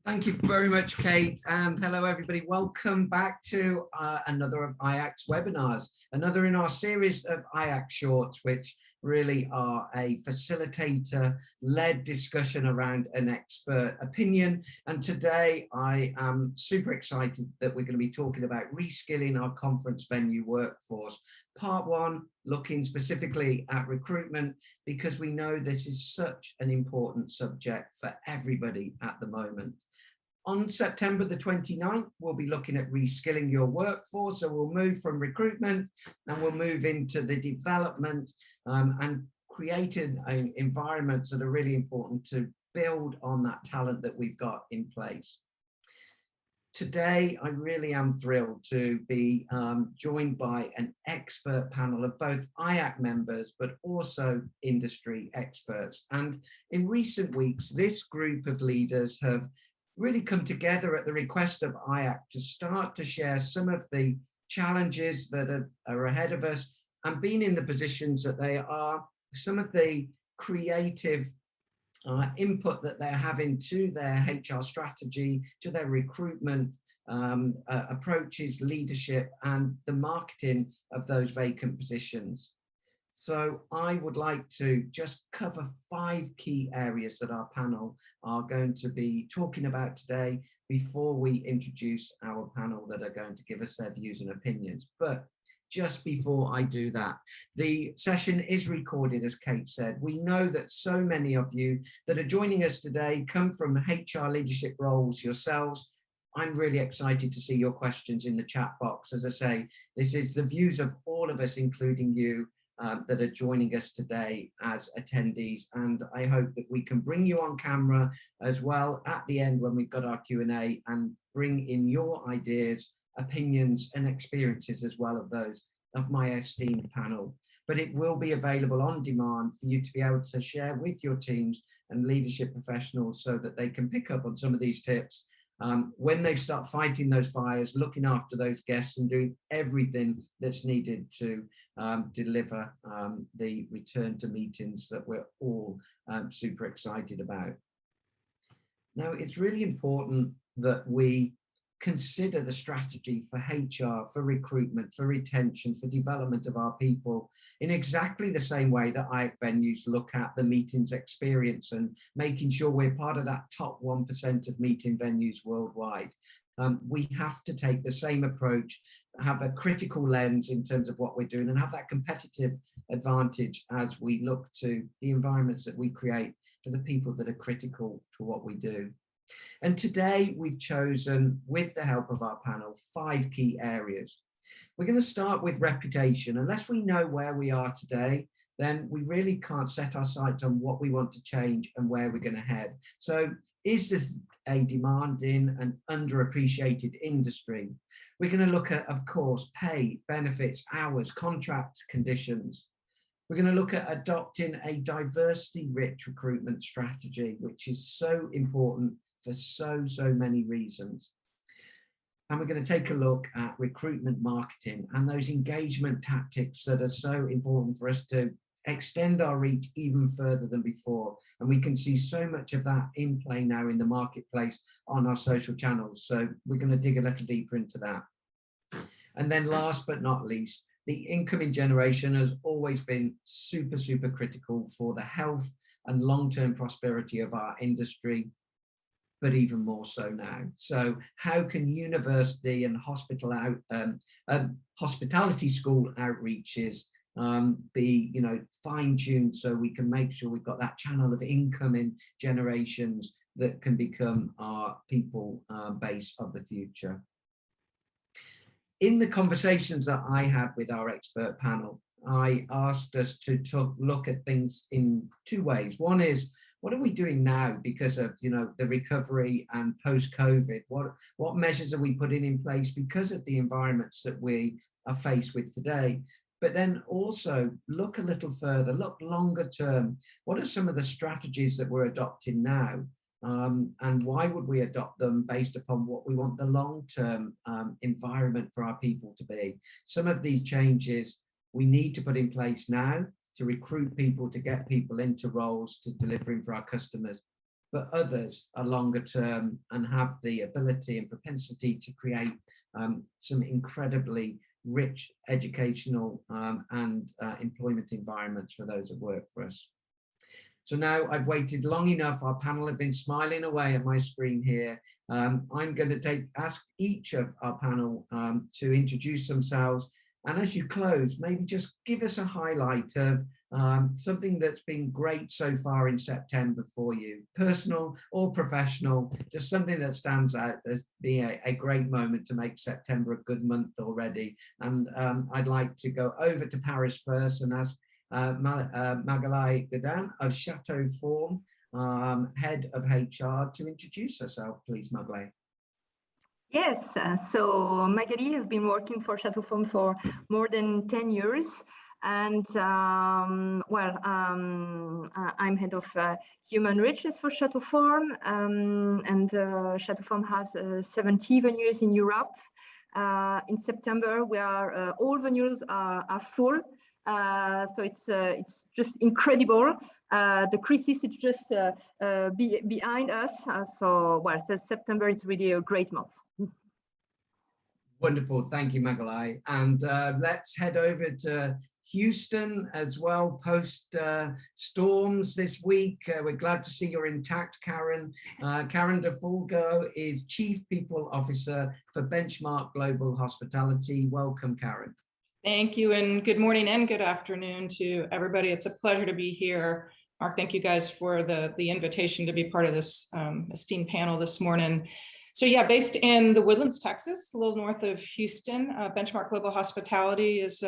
Thank you very much, Kate, and hello everybody. Welcome back to another of IACC's webinars, another in our series of IACC shorts, which really are a facilitator-led discussion around an expert opinion. And today I am super excited that we're going to be talking about reskilling our conference venue workforce. Part one, looking specifically at recruitment, because we know this is such an important subject for everybody at the moment. On September the 29th, we'll be looking at reskilling your workforce. So we'll move from recruitment and we'll move into the development and creating environments that are really important to build on that talent that we've got in place. Today, I really am thrilled to be joined by an expert panel of both IACC members, but also industry experts. And in recent weeks, this group of leaders have really come together at the request of IACC to start to share some of the challenges that are ahead of us, and being in the positions that they are, some of the creative input that they're having to their HR strategy, to their recruitment approaches, leadership, and the marketing of those vacant positions. So I would like to just cover 5 key areas that our panel are going to be talking about today before we introduce our panel that are going to give us their views and opinions. But just before I do that, the session is recorded, as Kate said. We know that so many of you that are joining us today come from HR leadership roles yourselves. I'm really excited to see your questions in the chat box. As I say, this is the views of all of us, including you, that are joining us today as attendees, and I hope that we can bring you on camera as well at the end when we've got our Q&A, and bring in your ideas, opinions and experiences as well of those of my esteemed panel. But it will be available on demand for you to be able to share with your teams and leadership professionals so that they can pick up on some of these tips when they start fighting those fires, looking after those guests and doing everything that's needed to deliver the return to meetings that we're all super excited about. Now, it's really important that we consider the strategy for HR, for recruitment, for retention, for development of our people in exactly the same way that IACC venues look at the meetings experience and making sure we're part of that top 1% of meeting venues worldwide. We have to take the same approach, have a critical lens in terms of what we're doing, and have that competitive advantage as we look to the environments that we create for the people that are critical to what we do. And today we've chosen, with the help of our panel, 5 key areas. We're going to start with reputation. Unless we know where we are today, then we really can't set our sights on what we want to change and where we're going to head. So is this a demanding and underappreciated industry? We're going to look at, of course, pay, benefits, hours, contract conditions. We're going to look at adopting a diversity-rich recruitment strategy, which is so important for so many reasons. And we're going to take a look at recruitment marketing and those engagement tactics that are so important for us to extend our reach even further than before. And we can see so much of that in play now in the marketplace on our social channels. So we're going to dig a little deeper into that. And then last but not least, the incoming generation has always been super critical for the health and long-term prosperity of our industry, but even more so now. So how can university and hospitality school outreaches be, fine-tuned so we can make sure we've got that channel of incoming generations that can become our people base of the future? In the conversations that I had with our expert panel, I asked us to look at things in 2 ways. One is, what are we doing now because of the recovery and post-COVID? What measures are we putting in place because of the environments that we are faced with today? But then also look a little further, look longer term. What are some of the strategies that we're adopting now? And why would we adopt them based upon what we want the long-term environment for our people to be? Some of these changes we need to put in place now to recruit people, to get people into roles, to delivering for our customers. but others are longer term and have the ability and propensity to create some incredibly rich educational and employment environments for those that work for us. So now I've waited long enough. Our panel have been smiling away at my screen here. I'm going to ask each of our panel to introduce themselves. And as you close, maybe just give us a highlight of something that's been great so far in September for you, personal or professional, just something that stands out as being a great moment to make September a good month already. And I'd like to go over to Paris first and ask Magaly Gaudin of Châteauform, head of HR, to introduce herself, please, Magaly. Yes, so Magaly has been working for Châteauform for more than 10 years. And I'm head of human resources for Châteauform. And Châteauform has 70 venues in Europe. In September, where all venues are full. So it's just incredible. The crisis is just behind us. So September is really a great month. Wonderful, thank you, Magaly. And let's head over to Houston as well, post storms this week. We're glad to see you're intact, Karen. Karen de Fulgo is Chief People Officer for Benchmark Global Hospitality. Welcome, Karen. Thank you, and good morning and good afternoon to everybody. It's a pleasure to be here. Mark, thank you guys for the invitation to be part of this esteemed panel this morning. So yeah, based in the Woodlands, Texas, a little north of Houston, Benchmark Global Hospitality is,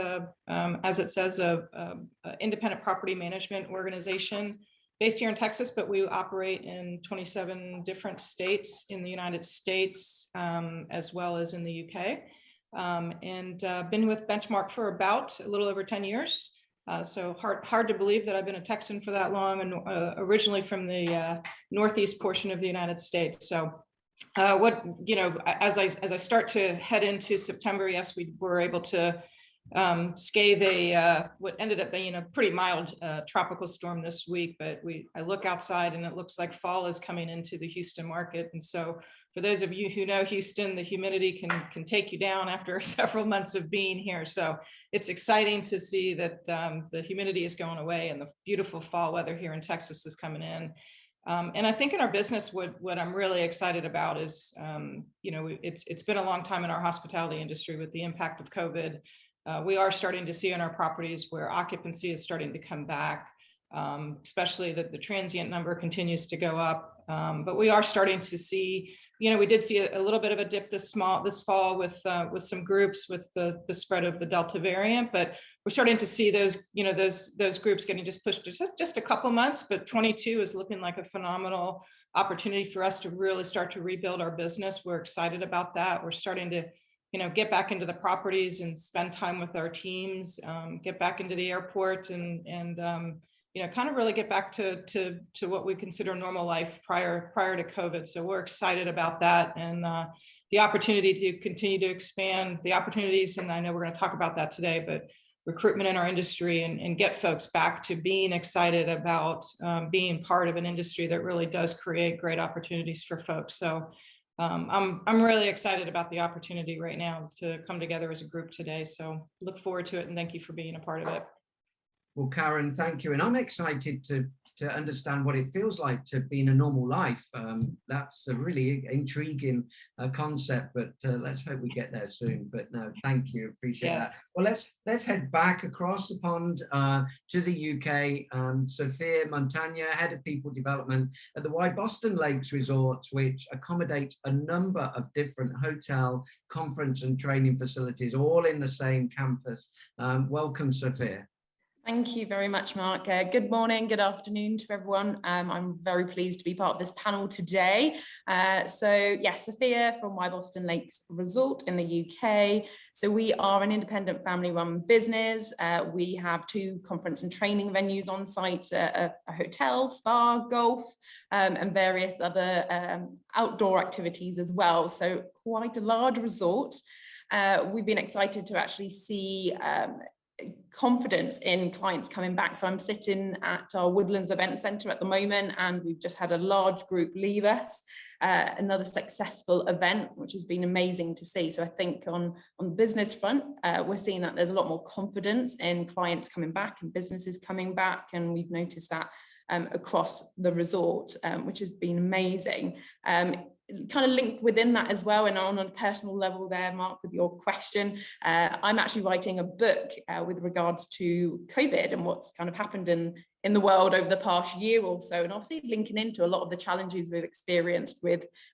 as it says, a independent property management organization based here in Texas, but we operate in 27 different states in the United States, as well as in the UK. And been with Benchmark for about a little over 10 years. So hard to believe that I've been a Texan for that long, and originally from the Northeast portion of the United States. So as I start to head into September, yes, we were able to scathe what ended up being a pretty mild tropical storm this week, but I look outside and it looks like fall is coming into the Houston market. And so for those of you who know Houston, the humidity can take you down after several months of being here. So it's exciting to see that the humidity is going away and the beautiful fall weather here in Texas is coming in. And I think in our business, what I'm really excited about is, it's been a long time in our hospitality industry with the impact of COVID. We are starting to see in our properties where occupancy is starting to come back, especially that the transient number continues to go up. But we are starting to see, we did see a little bit of a dip this fall with some groups with the spread of the Delta variant, but we're starting to see those groups getting just pushed to just a couple months. But 22 is looking like a phenomenal opportunity for us to really start to rebuild our business. We're excited about that. We're starting to get back into the properties and spend time with our teams, get back into the airport and kind of really get back to what we consider normal life prior to COVID. So we're excited about that and the opportunity to continue to expand the opportunities. And I know we're going to talk about that today, but recruitment in our industry and get folks back to being excited about being part of an industry that really does create great opportunities for folks. So I'm really excited about the opportunity right now to come together as a group today. So look forward to it and thank you for being a part of it. Well, Karen, thank you. And I'm excited to understand what it feels like to be in a normal life. That's a really intriguing concept, but let's hope we get there soon. But no, thank you, appreciate that. Well, let's head back across the pond to the UK. Sophia Montagna, Head of People Development at the Wyboston Lakes Resorts, which accommodates a number of different hotel, conference and training facilities, all in the same campus. Welcome, Sophia. Thank you very much, Mark. Good morning, good afternoon to everyone. I'm very pleased to be part of this panel today. Sophia from Wyboston Lakes Resort in the UK. So we are an independent family-run business. We have 2 conference and training venues on site, a hotel, spa, golf, and various other outdoor activities as well. So quite a large resort. We've been excited to actually see confidence in clients coming back. So I'm sitting at our Woodlands Event Centre at the moment, and we've just had a large group leave us. Another successful event, which has been amazing to see. So I think on the business front, we're seeing that there's a lot more confidence in clients coming back and businesses coming back, and we've noticed that across the resort, which has been amazing. Kind of linked within that as well, and on a personal level there, Mark, with your question, I'm actually writing a book with regards to COVID and what's kind of happened in the world over the past year or so, and obviously linking into a lot of the challenges we've experienced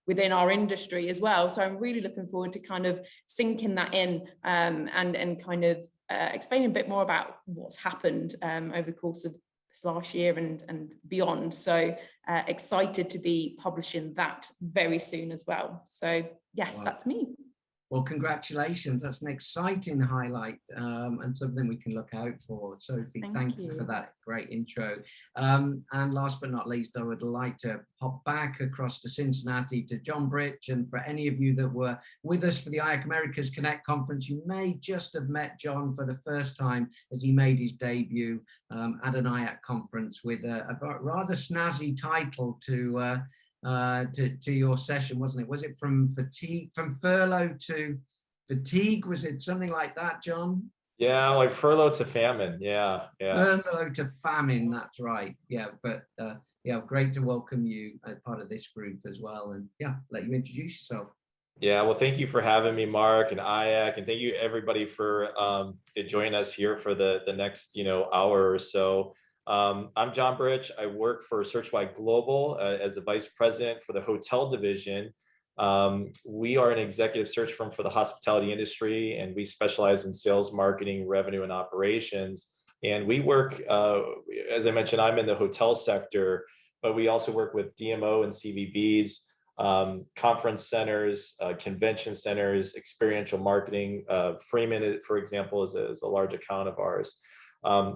within our industry as well. So I'm really looking forward to kind of sinking that in and kind of explaining a bit more about what's happened over the course of this last year and beyond. So excited to be publishing that very soon as well. So yes, wow. That's me. Well, congratulations. That's an exciting highlight and something we can look out for. Sophie, thank you for that great intro. And last but not least, I would like to hop back across to Cincinnati to John Brich. And for any of you that were with us for the IAC Americas Connect conference, you may just have met John for the first time as he made his debut at an IAC conference with a rather snazzy title to your session, wasn't it? Was it from furlough to fatigue? Was it something like that, John? Yeah, like furlough to famine. Yeah. Furlough to famine. That's right. Yeah, but yeah, great to welcome you as part of this group as well, and yeah, let you introduce yourself. Yeah, well, thank you for having me, Mark and IAC, and thank you everybody for joining us here for the next hour or so. I'm John Brich. I work for Searchwide Global as the Vice President for the Hotel Division. We are an executive search firm for the hospitality industry, and we specialize in sales, marketing, revenue, and operations. And we work, as I mentioned, I'm in the hotel sector, but we also work with DMO and CVBs, conference centers, convention centers, experiential marketing. Freeman, for example, is a large account of ours.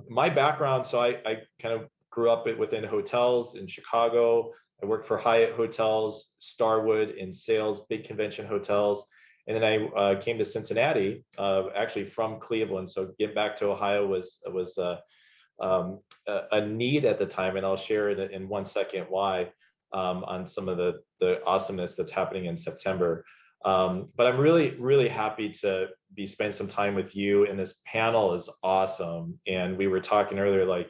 My background, so I kind of grew up within hotels in Chicago. I worked for Hyatt Hotels, Starwood in sales, big convention hotels. And then I came to Cincinnati, actually from Cleveland. So getting back to Ohio was a need at the time. And I'll share it in 1 second why on some of the awesomeness that's happening in September. But I'm really, really happy to be spending some time with you, and this panel is awesome. And we were talking earlier, like,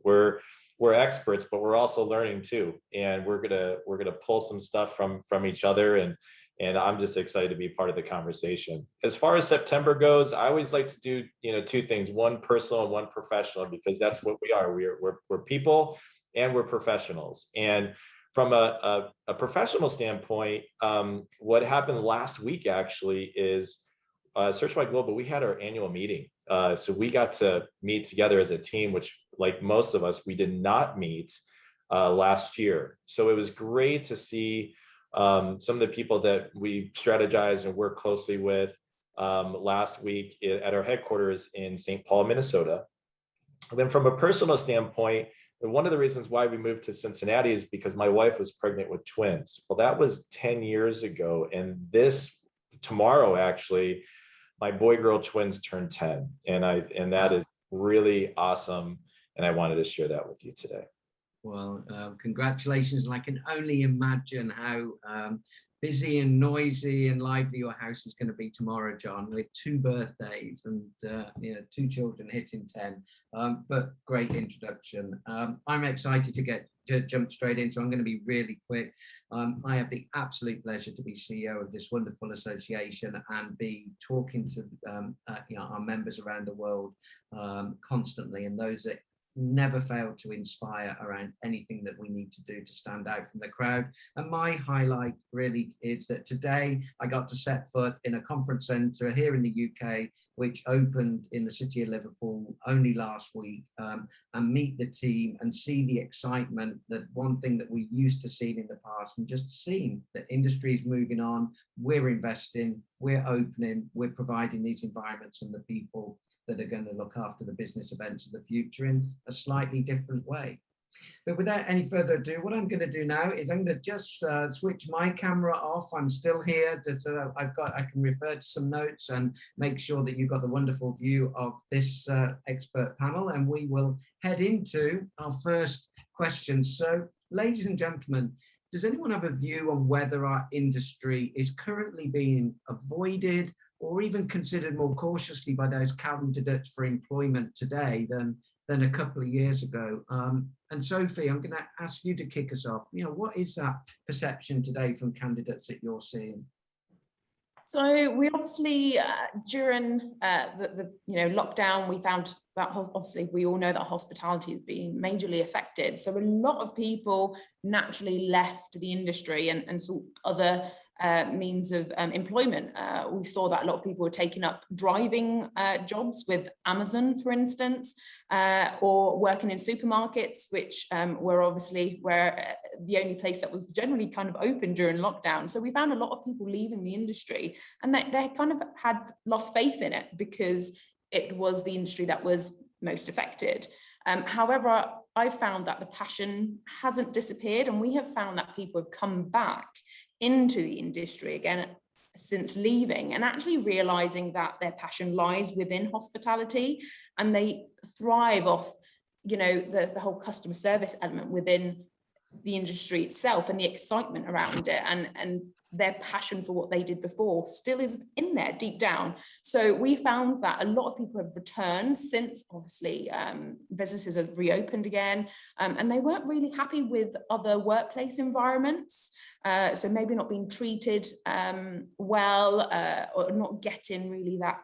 we're experts, but we're also learning too. And we're gonna pull some stuff from each other, and I'm just excited to be part of the conversation. As far as September goes, I always like to do two things: one personal and one professional, because that's what we are. We're people and we're professionals. And from a professional standpoint, what happened last week actually is Searchwide Global, we had our annual meeting. So we got to meet together as a team, which, like most of us, we did not meet last year. So it was great to see some of the people that we strategize and work closely with last week at our headquarters in St. Paul, Minnesota. And then from a personal standpoint, one of the reasons why we moved to Cincinnati is because my wife was pregnant with twins. Well, that was 10 years ago. And tomorrow, actually, my boy-girl twins turned 10. And that is really awesome. And I wanted to share that with you today. Well, congratulations. And I can only imagine how busy and noisy and lively your house is going to be tomorrow, John, with 2 birthdays and 2 children hitting 10. But great introduction. I'm excited to jump straight into. I'm going to be really quick. I have the absolute pleasure to be CEO of this wonderful association and be talking to our members around the world constantly, and those that never fail to inspire around anything that we need to do to stand out from the crowd. And my highlight really is that today I got to set foot in a conference centre here in the UK, which opened in the city of Liverpool only last week, and meet the team and see the excitement, that one thing that we used to see in the past, and just seeing that industry is moving on, we're investing, we're opening, we're providing these environments and the people that are going to look after the business events of the future in a slightly different way. But without any further ado, what I'm going to do now is I'm going to just switch my camera off. I'm still here. I can refer to some notes and make sure that you've got the wonderful view of this expert panel, and we will head into our first question. So, ladies and gentlemen, does anyone have a view on whether our industry is currently being avoided or even considered more cautiously by those candidates for employment today than a couple of years ago? And Sophie, I'm going to ask you to kick us off. What is that perception today from candidates that you're seeing? So we obviously, during the lockdown, we found that obviously we all know that hospitality has been majorly affected. So a lot of people naturally left the industry and sought other means of employment. We saw that a lot of people were taking up driving jobs with Amazon, for instance, or working in supermarkets, which were obviously where the only place that was generally kind of open during lockdown. So we found a lot of people leaving the industry, and they kind of had lost faith in it because it was the industry that was most affected. However, I found that the passion hasn't disappeared, and we have found that people have come back into the industry again since leaving, and actually realizing that their passion lies within hospitality, and they thrive off, the whole customer service element within the industry itself and the excitement around it, and their passion for what they did before still is in there deep down. So we found that a lot of people have returned since obviously businesses have reopened again, and they weren't really happy with other workplace environments. So maybe not being treated well, or not getting really that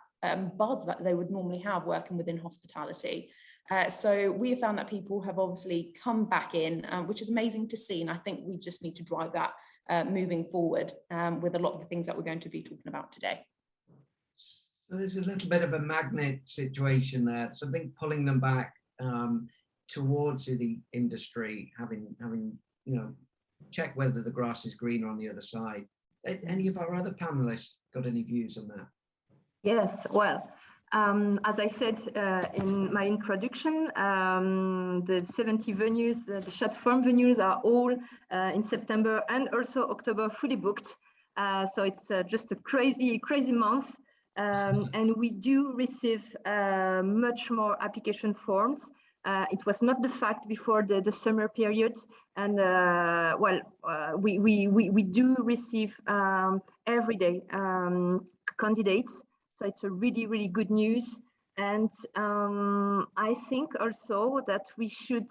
buzz that they would normally have working within hospitality. So we have found that people have obviously come back in, which is amazing to see. And I think we just need to drive that moving forward with a lot of the things that we're going to be talking about today. So there's a little bit of a magnet situation there, something pulling them back towards the industry, having check whether the grass is greener on the other side. Any of our other panelists got any views on that? Yes, well, as I said in my introduction, the 70 venues, the Châteauform venues are all in September and also October fully booked. So it's just a crazy month. And we do receive much more application forms. It was not the fact before the summer period. And we do receive every day candidates. So it's a really, really good news. And I think also that we should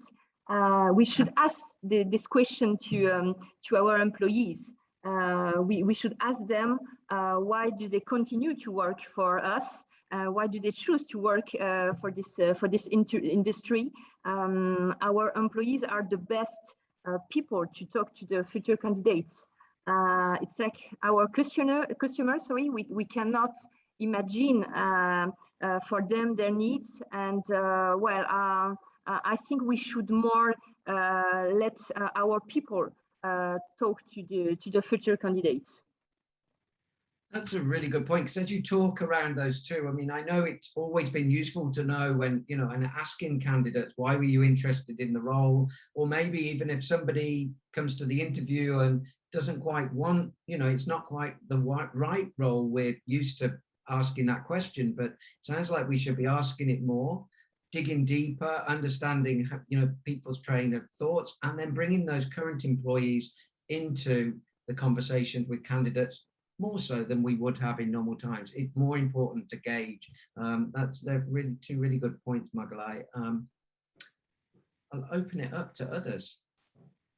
ask this question to our employees. We should ask them why do they continue to work for us? Why do they choose to work for this industry? Our employees are the best people to talk to the future candidates. It's like our customers. We cannot imagine for them their needs, and I think we should more let our people talk to the future candidates. That's a really good point, because as you talk around those two, I mean, I know it's always been useful to know when, and asking candidates, why were you interested in the role? Or maybe even if somebody comes to the interview and doesn't quite want, it's not quite the right role, we're used to asking that question, but it sounds like we should be asking it more, digging deeper, understanding people's train of thoughts, and then bringing those current employees into the conversations with candidates more so than we would have in normal times. It's more important to gauge. They're really two really good points, Magaly. I'll open it up to others.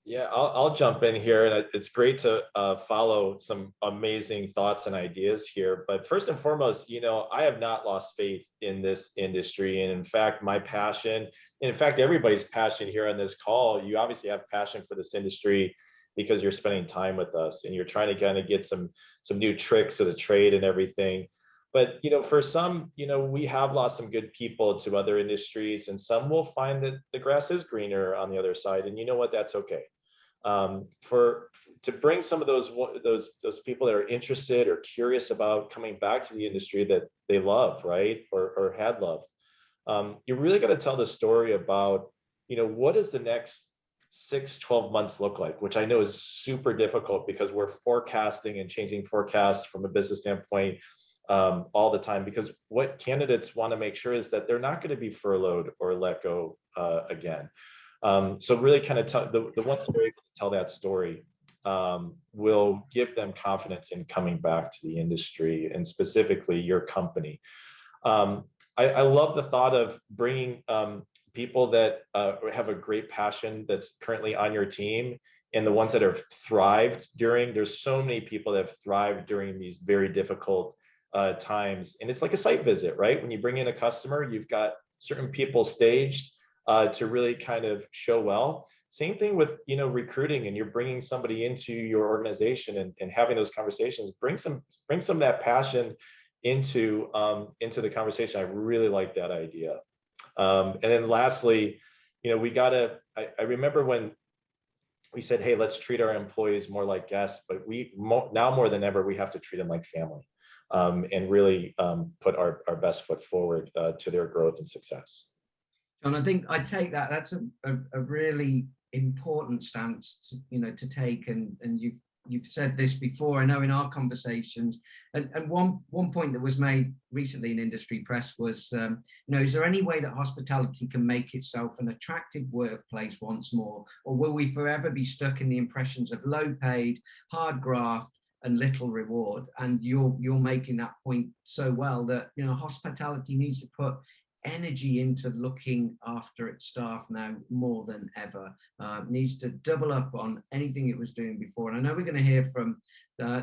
Yeah, I'll jump in here, and it's great to follow some amazing thoughts and ideas here. But first and foremost, I have not lost faith in this industry, and in fact, my passion, and in fact, everybody's passion here on this call, you obviously have passion for this industry because you're spending time with us and you're trying to kind of get some new tricks of the trade and everything. But for some, we have lost some good people to other industries, and some will find that the grass is greener on the other side, and you know what? That's okay. To bring some of those people that are interested or curious about coming back to the industry that they love, right, or had loved, you really got to tell the story about what is the next 6-12 months look like, which I know is super difficult because we're forecasting and changing forecasts from a business standpoint all the time, because what candidates want to make sure is that they're not going to be furloughed or let go again. So really kind of the ones that are able to tell that story will give them confidence in coming back to the industry, and specifically your company. I love the thought of bringing people that have a great passion that's currently on your team, and the ones that have thrived during. There's so many people that have thrived during these very difficult times, and it's like a site visit, right? When you bring in a customer, you've got certain people staged to really kind of show well. Same thing with, you know, recruiting, and you're bringing somebody into your organization and having those conversations. Bring some of that passion into the conversation. I really like that idea. And then lastly, you know, I remember when we said, hey, let's treat our employees more like guests, but now more than ever, we have to treat them like family, and really put our best foot forward to their growth and success. John, I think I take that. That's a really important stance, you know, to take. And you've said this before, I know, in our conversations. And one point that was made recently in industry press was, you know, is there any way that hospitality can make itself an attractive workplace once more, or will we forever be stuck in the impressions of low paid, hard graft, and little reward? And you're making that point so well, that, you know, hospitality needs to put energy into looking after its staff now more than ever. Needs to double up on anything it was doing before. And I know we're going to hear from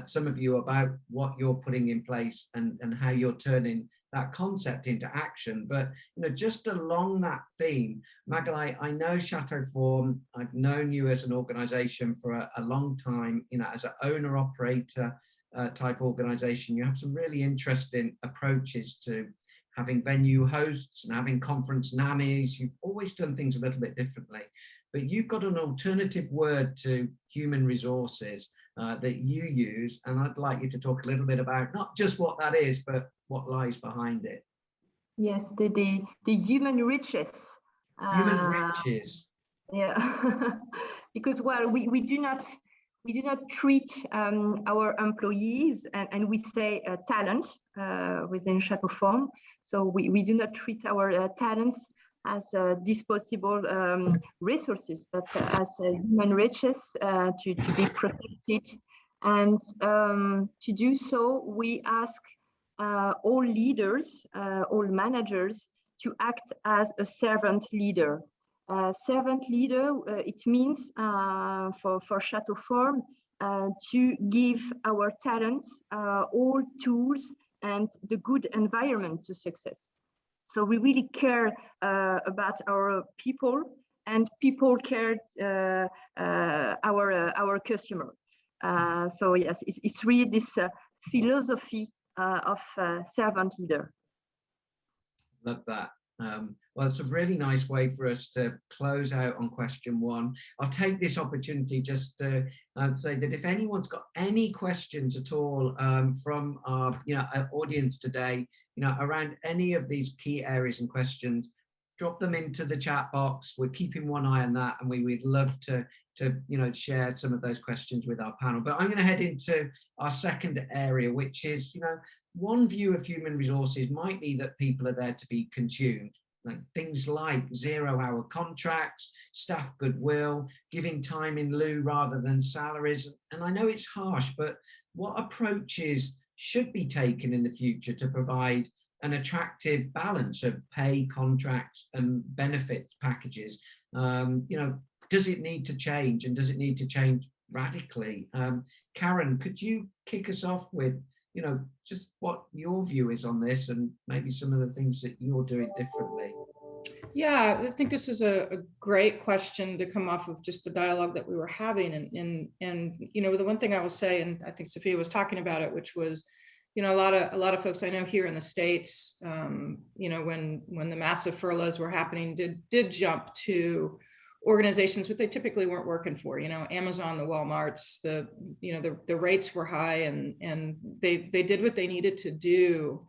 some of you about what you're putting in place and how you're turning that concept into action. But, you know, just along that theme, Magaly, I know Châteauform, I've known you as an organization for a long time, you know, as an owner operator type organization. You have some really interesting approaches to having venue hosts and having conference nannies. You've always done things a little bit differently, but you've got an alternative word to human resources that you use. And I'd like you to talk a little bit about not just what that is, but what lies behind it. Yes, the human riches. Human riches. Yeah, because, well, we do not treat our employees, and we say talent within Châteauform. So we do not treat our talents as disposable resources, but as human riches to be protected. And to do so, we ask all leaders, all managers, to act as a servant leader. Servant leader, it means for Châteauform to give our talents all tools and the good environment to success. So we really care about our people, and people care our customer. So yes, it's really this philosophy of servant leader. Love that. Well, it's a really nice way for us to close out on question one. I'll take this opportunity just to say that if anyone's got any questions at all from our, our audience today, around any of these key areas and questions, drop them into the chat box. We're keeping one eye on that, and we'd love to share some of those questions with our panel. But I'm going to head into our second area, which is, one view of human resources might be that people are there to be consumed. Like things like 0-hour contracts, staff goodwill, giving time in lieu rather than salaries. And I know it's harsh, but what approaches should be taken in the future to provide an attractive balance of pay, contracts, and benefits packages? Does it need to change, and does it need to change radically? Karen, could you kick us off with just what your view is on this, and maybe some of the things that you're doing differently? Yeah, I think this is a great question to come off of just the dialogue that we were having. And the one thing I will say, and I think Sophia was talking about it, which was, a lot of folks I know here in the States, when the massive furloughs were happening, did jump to organizations that they typically weren't working for, Amazon, the Walmarts, the rates were high, and they did what they needed to do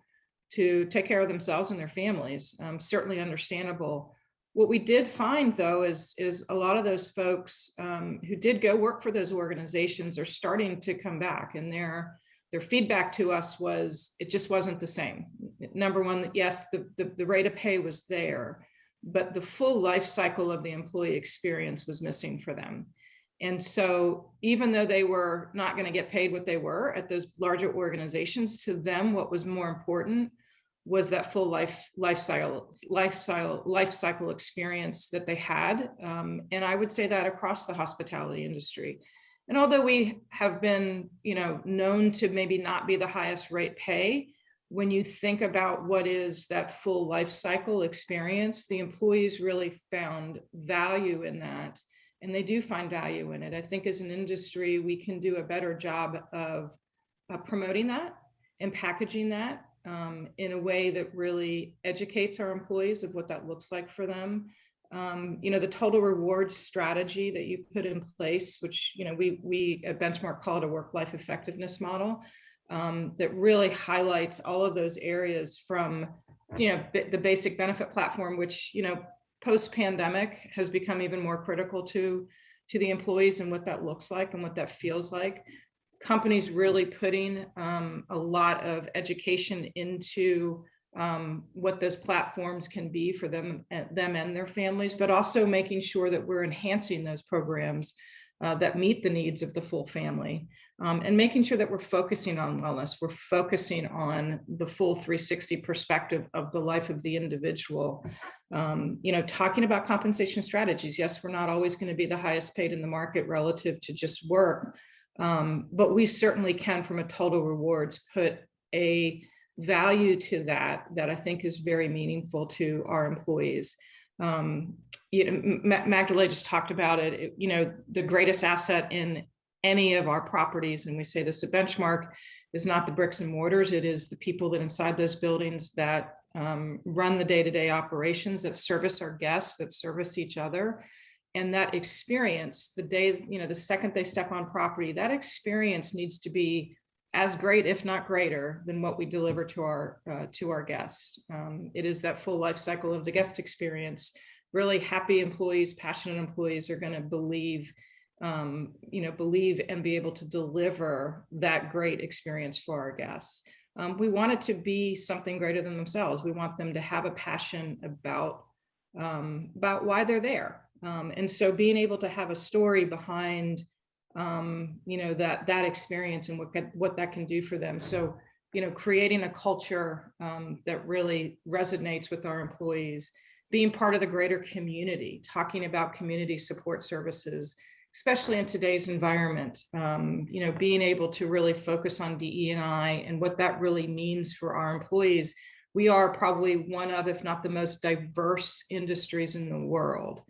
to take care of themselves and their families. Certainly understandable. What we did find, though, is a lot of those folks who did go work for those organizations are starting to come back, and their feedback to us was it just wasn't the same. Number one, yes, the rate of pay was there, but the full life cycle of the employee experience was missing for them. And so even though they were not going to get paid what they were at those larger organizations, to them, what was more important was that full life cycle experience that they had. And I would say that across the hospitality industry. And although we have been, known to maybe not be the highest rate pay, when you think about what is that full life cycle experience, the employees really found value in that. And they do find value in it. I think as an industry, we can do a better job of promoting that and packaging that in a way that really educates our employees of what that looks like for them. The total rewards strategy that you put in place, which we at Benchmark call it a work-life effectiveness model, that really highlights all of those areas from the basic benefit platform, which post-pandemic has become even more critical to the employees and what that looks like and what that feels like. Companies really putting a lot of education into what those platforms can be for them and their families, but also making sure that we're enhancing those programs that meet the needs of the full family, and making sure that we're focusing on wellness. We're focusing on the full 360 perspective of the life of the individual. Talking about compensation strategies. Yes, we're not always going to be the highest paid in the market relative to just work, but we certainly can, from a total rewards, put a value to that I think is very meaningful to our employees. Magaly just talked about it. The greatest asset in any of our properties, and we say this at Benchmark, is not the bricks and mortars. It is the people that inside those buildings that run the day-to-day operations, that service our guests, that service each other. And that experience, the second they step on property, that experience needs to be as great, if not greater, than what we deliver to our guests. It is that full life cycle of the guest experience. Really happy employees, passionate employees are going to believe and be able to deliver that great experience for our guests. We want it to be something greater than themselves. We want them to have a passion about why they're there. And so being able to have a story behind that experience and what that can do for them. So, creating a culture that really resonates with our employees, being part of the greater community, talking about community support services, especially in today's environment, being able to really focus on DE&I and what that really means for our employees. We are probably one of, if not the most diverse industries in the world.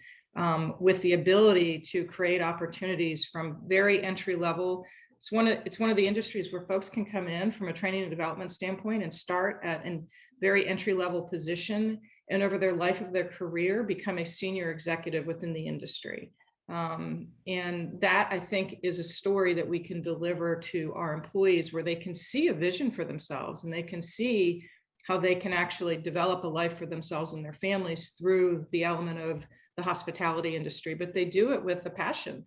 With the ability to create opportunities from very entry level. It's one of the industries where folks can come in from a training and development standpoint and start at a very entry level position, and over their life of their career become a senior executive within the industry. And that, I think, is a story that we can deliver to our employees, where they can see a vision for themselves and they can see how they can actually develop a life for themselves and their families through the element of the hospitality industry, but they do it with a passion.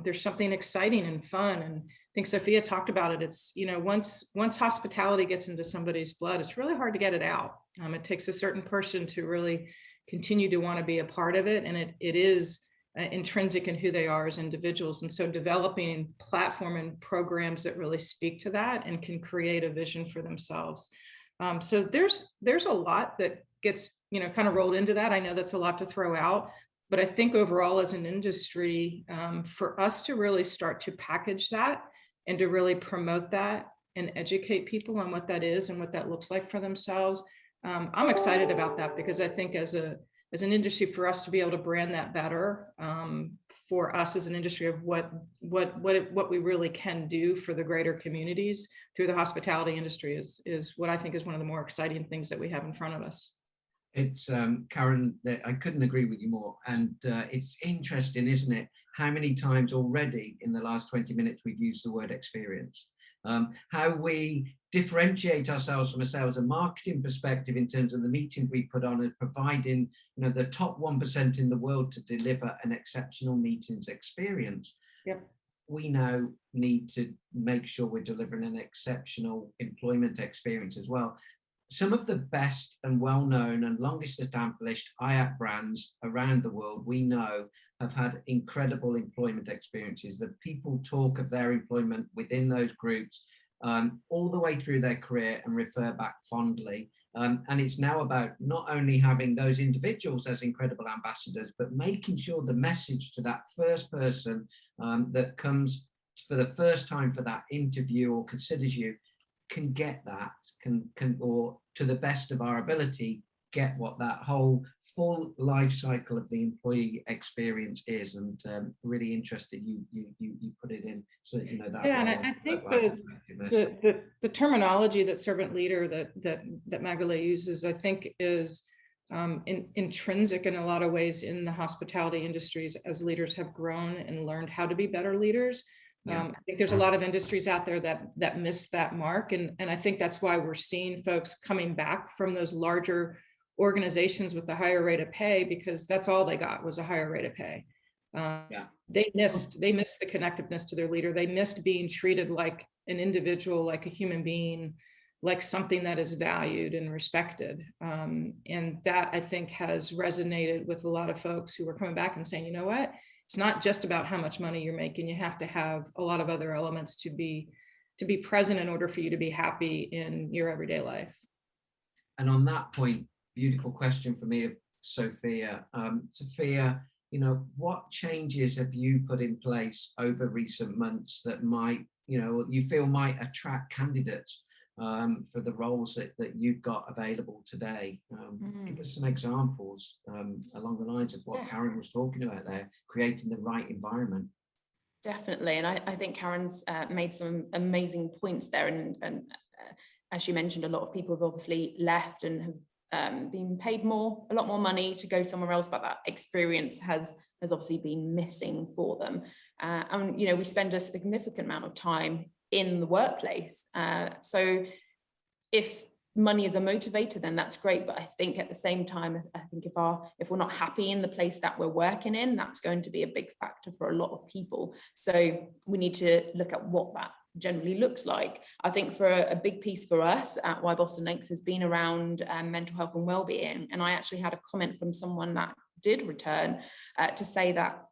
There's something exciting and fun. And I think Sophia talked about it. It's, once hospitality gets into somebody's blood, it's really hard to get it out. It takes a certain person to really continue to want to be a part of it. And it is intrinsic in who they are as individuals. And so developing platform and programs that really speak to that and can create a vision for themselves. So there's a lot that gets kind of rolled into that. I know that's a lot to throw out, but I think overall as an industry, for us to really start to package that and to really promote that and educate people on what that is and what that looks like for themselves, I'm excited about that, because I think as an industry, for us to be able to brand that better, for us as an industry of what we really can do for the greater communities through the hospitality industry is what I think is one of the more exciting things that we have in front of us. It's Karen, I couldn't agree with you more. And it's interesting, isn't it, how many times already in the last 20 minutes we've used the word experience. how we differentiate ourselves from a sales and marketing perspective in terms of the meetings we put on, as providing, you know, the top 1% in the world to deliver an exceptional meetings experience. Yep. We now need to make sure we're delivering an exceptional employment experience as well. Some of the best and well-known and longest established IAC brands around the world, we know, have had incredible employment experiences. That people talk of their employment within those groups all the way through their career and refer back fondly. And it's now about not only having those individuals as incredible ambassadors, but making sure the message to that first person that comes for the first time for that interview or considers you can get that, or to the best of our ability, get what that whole full life cycle of the employee experience is. And really interested you put it in, so you know that. Yeah, and I think the terminology that servant leader that Magaly uses, I think, is intrinsic in a lot of ways in the hospitality industries as leaders have grown and learned how to be better leaders. I think there's a lot of industries out there that miss that mark, and I think that's why we're seeing folks coming back from those larger organizations with the higher rate of pay, because that's all they got was a higher rate of pay. They missed the connectiveness to their leader. They missed being treated like an individual, like a human being, like something that is valued and respected. And that, I think, has resonated with a lot of folks who are coming back and saying, you know what, it's not just about how much money you're making. You have to have a lot of other elements to be present in order for you to be happy in your everyday life. And on that point, beautiful question for me, Sophia. Sophia, you know, what changes have you put in place over recent months that might, you know, you feel might attract candidates for the roles that you've got available today? Give us some examples along the lines of what Karen was talking about there, creating the right environment. Definitely, and I think Karen's made some amazing points there, and as you mentioned, a lot of people have obviously left and have been paid a lot more money to go somewhere else, but that experience has obviously been missing for them. And you know, we spend a significant amount of time in the workplace. So if money is a motivator, then that's great. But I think at the same time, I think if we're not happy in the place that we're working in, that's going to be a big factor for a lot of people. So we need to look at what that generally looks like. I think for a big piece for us at Wyboston Lakes has been around mental health and well-being. And I actually had a comment from someone that did return to say that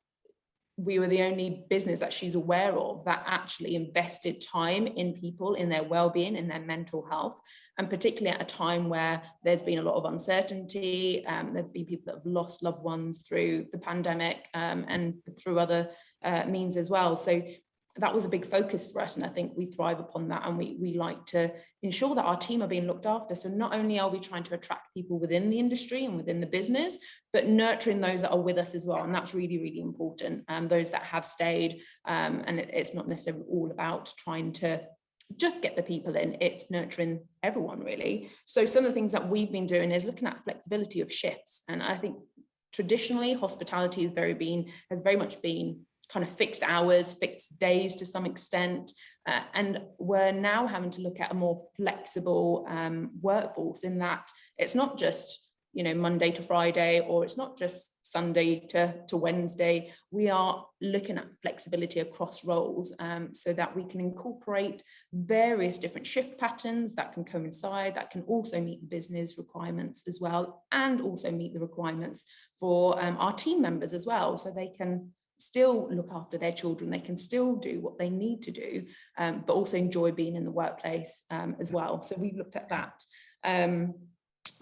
we were the only business that she's aware of that actually invested time in people, in their well-being, in their mental health, and particularly at a time where there's been a lot of uncertainty. There've been people that have lost loved ones through the pandemic and through other means as well. So that was a big focus for us, and I think we thrive upon that, and we like to ensure that our team are being looked after. So not only are we trying to attract people within the industry and within the business, but nurturing those that are with us as well, and that's really, really important. Those that have stayed, and it's not necessarily all about trying to just get the people in, it's nurturing everyone really. So some of the things that we've been doing is looking at flexibility of shifts, and I think traditionally hospitality has very much been kind of fixed hours, fixed days to some extent. And we're now having to look at a more flexible workforce, in that it's not just, you know, Monday to Friday, or it's not just Sunday to Wednesday. We are looking at flexibility across roles so that we can incorporate various different shift patterns that can coincide, that can also meet the business requirements as well, and also meet the requirements for our team members as well, so they can still look after their children, they can still do what they need to do, but also enjoy being in the workplace as well. So we've looked at that.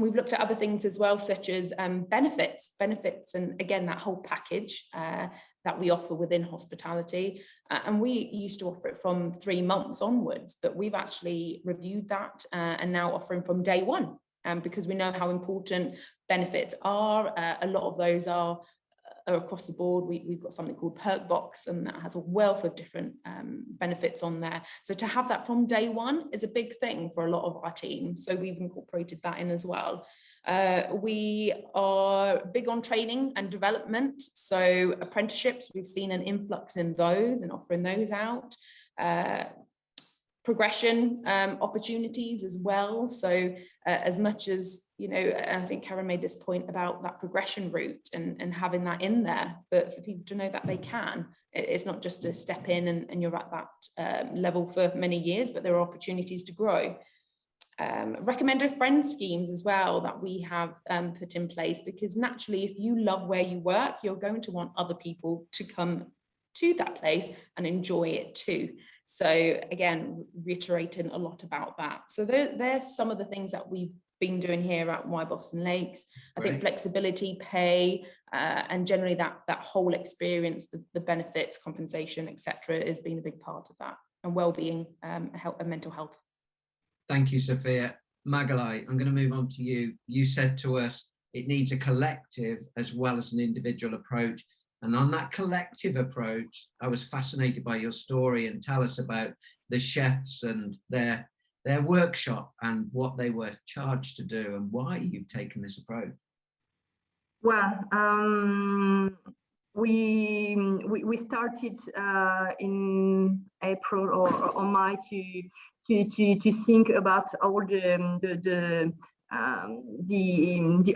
We've looked at other things as well, such as benefits, and again, that whole package that we offer within hospitality. And we used to offer it from 3 months onwards, but we've actually reviewed that and now offering from day one, because we know how important benefits are. A lot of those are across the board. We've got something called Perk Box, and that has a wealth of different benefits on there. So to have that from day one is a big thing for a lot of our team. So we've incorporated that in as well. We are big on training and development. So apprenticeships, we've seen an influx in those and offering those out. progression opportunities as well. So as much as, you know, and I think Karen made this point about that progression route and having that in there for people to know that they can. It's not just a step in and you're at that level for many years, but there are opportunities to grow. Recommended friend schemes as well that we have put in place, because naturally, if you love where you work, you're going to want other people to come to that place and enjoy it too. So again, reiterating a lot about that. So there's some of the things that we've been doing here at Wyboston Lakes. I think flexibility, pay, and generally that whole experience, the benefits, compensation, etc., has been a big part of that, and well-being, and mental health. Thank you, Sophia. Magaly, I'm going to move on to you. You said to us it needs a collective as well as an individual approach. And on that collective approach, I was fascinated by your story, and tell us about the chefs and their workshop and what they were charged to do and why you've taken this approach. Well, we started in April or May to think about all the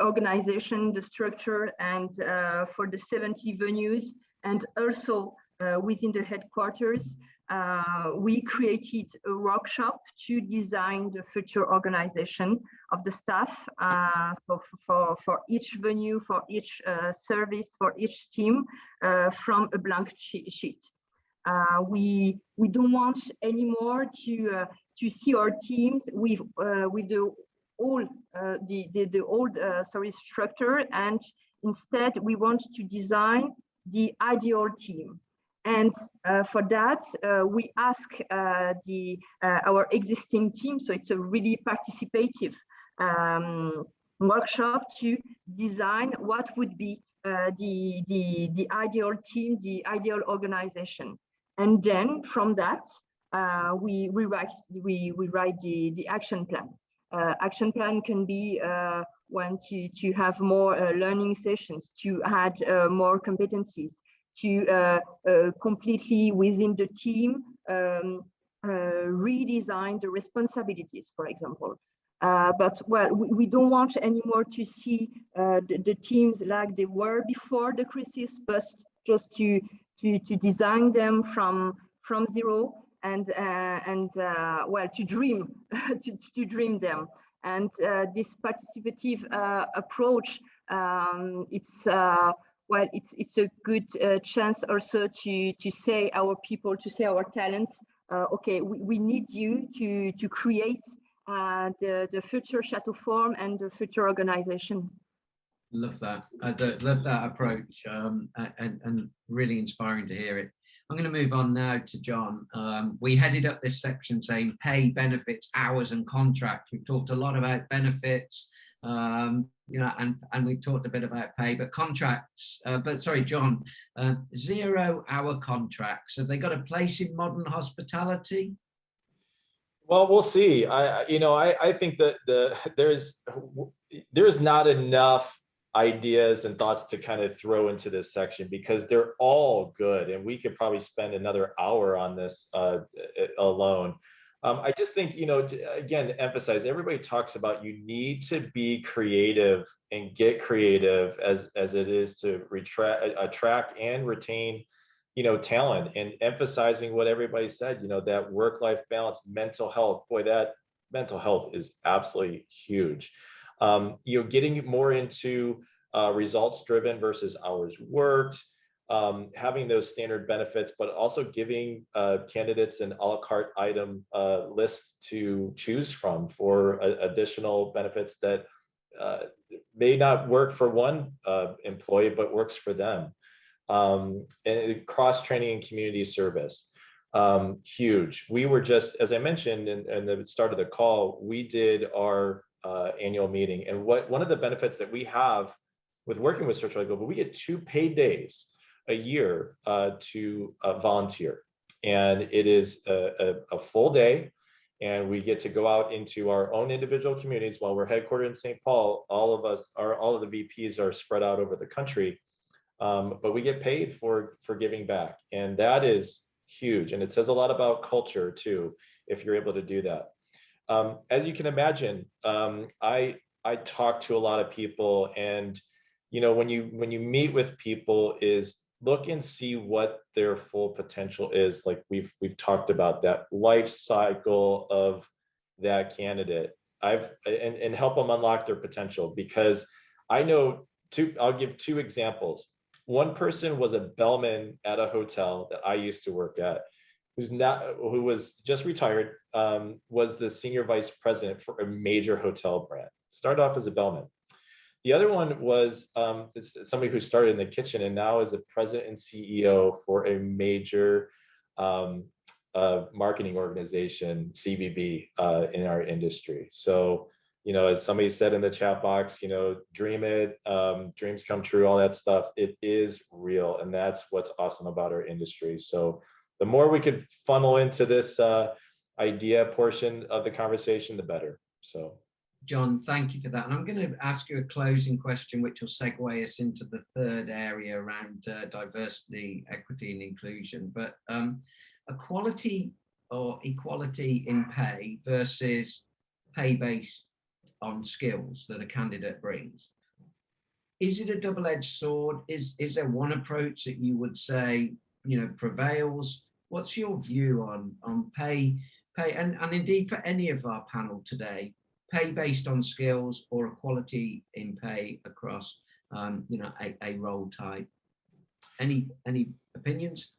organization, the structure, and for the 70 venues, and also within the headquarters, we created a workshop to design the future organization of the staff. So for each venue, for each service, for each team, from a blank sheet. We don't want anymore to see our teams with the old structure, and instead we want to design the ideal team. And for that, we ask our existing team, so it's a really participative workshop, to design what would be the ideal team, the ideal organization. And then from that, we write the action plan. Action plan can be when to have more learning sessions, to add more competencies, to completely within the team redesign the responsibilities, for example. But well, we don't want anymore to see the teams like they were before the crisis, but just to design them from zero, and well, to dream to dream them. And this participative approach, it's a good chance also to say our people, to say our talents, okay, we need you to create the future Châteauform and the future organization. Love that. I love that approach, and really inspiring to hear it. I'm going to move on now to John. We headed up this section saying pay, benefits, hours, and contracts. We've talked a lot about benefits, you know, and we talked a bit about pay, but contracts. But sorry, John, 0-hour contracts. Have they got a place in modern hospitality? Well, we'll see. I think that there's not enough ideas and thoughts to kind of throw into this section, because they're all good, and we could probably spend another hour on this alone. I just think, you know, again, emphasize, everybody talks about you need to be creative and get creative as it is to attract and retain, you know, talent, and emphasizing what everybody said, you know, that work-life balance, mental health. Boy, that mental health is absolutely huge. You know, getting more into results driven versus hours worked, having those standard benefits, but also giving candidates an a la carte item list to choose from for additional benefits that may not work for one employee, but works for them. And cross training and community service, huge. We were just, as I mentioned in the start of the call, we did our annual meeting, and one of the benefits that we have with working with Searchwide Global, we get 2 paid days a year to volunteer, and it is a full day, and we get to go out into our own individual communities. While we're headquartered in St. Paul, all of the VPs are spread out over the country, but we get paid for giving back, and that is huge. And it says a lot about culture too. if you're able to do that. As you can imagine, I talk to a lot of people, and when you meet with people, is look and see what their full potential is. Like we've talked about that life cycle of that candidate. And help them unlock their potential, because I know I'll give two examples. One person was a bellman at a hotel that I used to work at, who was just retired, was the senior vice president for a major hotel brand. Started off as a bellman. The other one was somebody who started in the kitchen and now is a president and CEO for a major marketing organization, CVB, in our industry. So, as somebody said in the chat box, dream it, dreams come true, all that stuff. It is real, and that's what's awesome about our industry. So the more we could funnel into this idea portion of the conversation, the better. So, John, thank you for that. And I'm going to ask you a closing question, which will segue us into the third area around diversity, equity, and inclusion. But equality or equality in pay versus pay based on skills that a candidate brings. Is it a double-edged sword? Is there one approach that you would say, prevails? What's your view on pay and indeed for any of our panel today, pay based on skills or equality in pay across, a role type? Any opinions?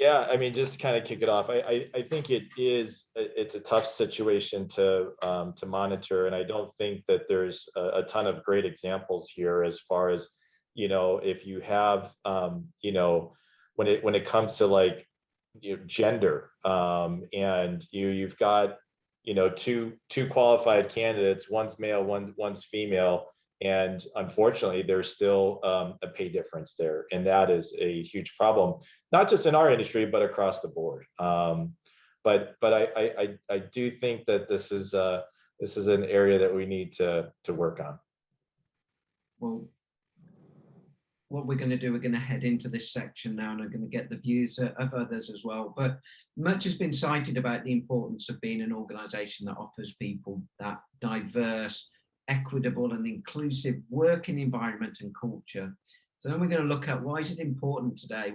Yeah, I mean, just to kind of kick it off, I think it's a tough situation to monitor, and I don't think that there's a ton of great examples here as far as if you have when it comes to like gender, and you've got two qualified candidates, one's male, one's female. And unfortunately, there's still a pay difference there, and that is a huge problem, not just in our industry, but across the board. But I do think that this is an area that we need to work on. Well, what we're going to do, we're going to head into this section now, and I'm going to get the views of others as well. But much has been cited about the importance of being an organisation that offers people that diverse, equitable and inclusive working environment and culture. So then we're going to look at, why is it important today?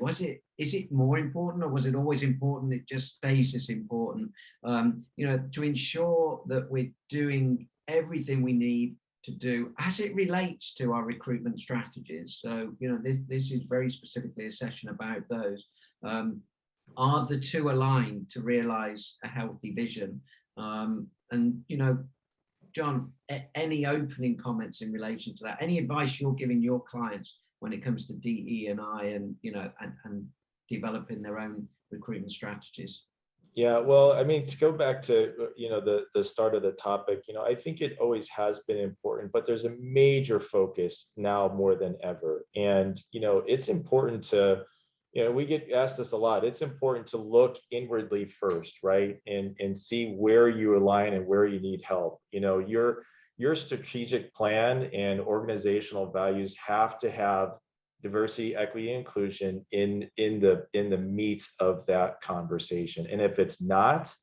Is it more important, or was it always important? It just stays as important, to ensure that we're doing everything we need to do as it relates to our recruitment strategies. So, this is very specifically a session about those. Are the two aligned to realize a healthy vision? John, any opening comments in relation to that? Any advice you're giving your clients when it comes to DE&I and developing their own recruitment strategies? Yeah, well, I mean, to go back to the start of the topic, I think it always has been important, but there's a major focus now more than ever. And it's important to, we get asked this a lot. It's important to look inwardly first, right? And see where you align and where you need help. Your strategic plan and organizational values have to have diversity, equity, and inclusion in the meat of that conversation. And if it's not,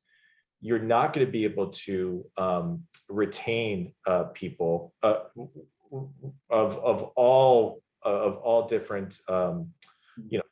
you're not going to be able to retain people of all different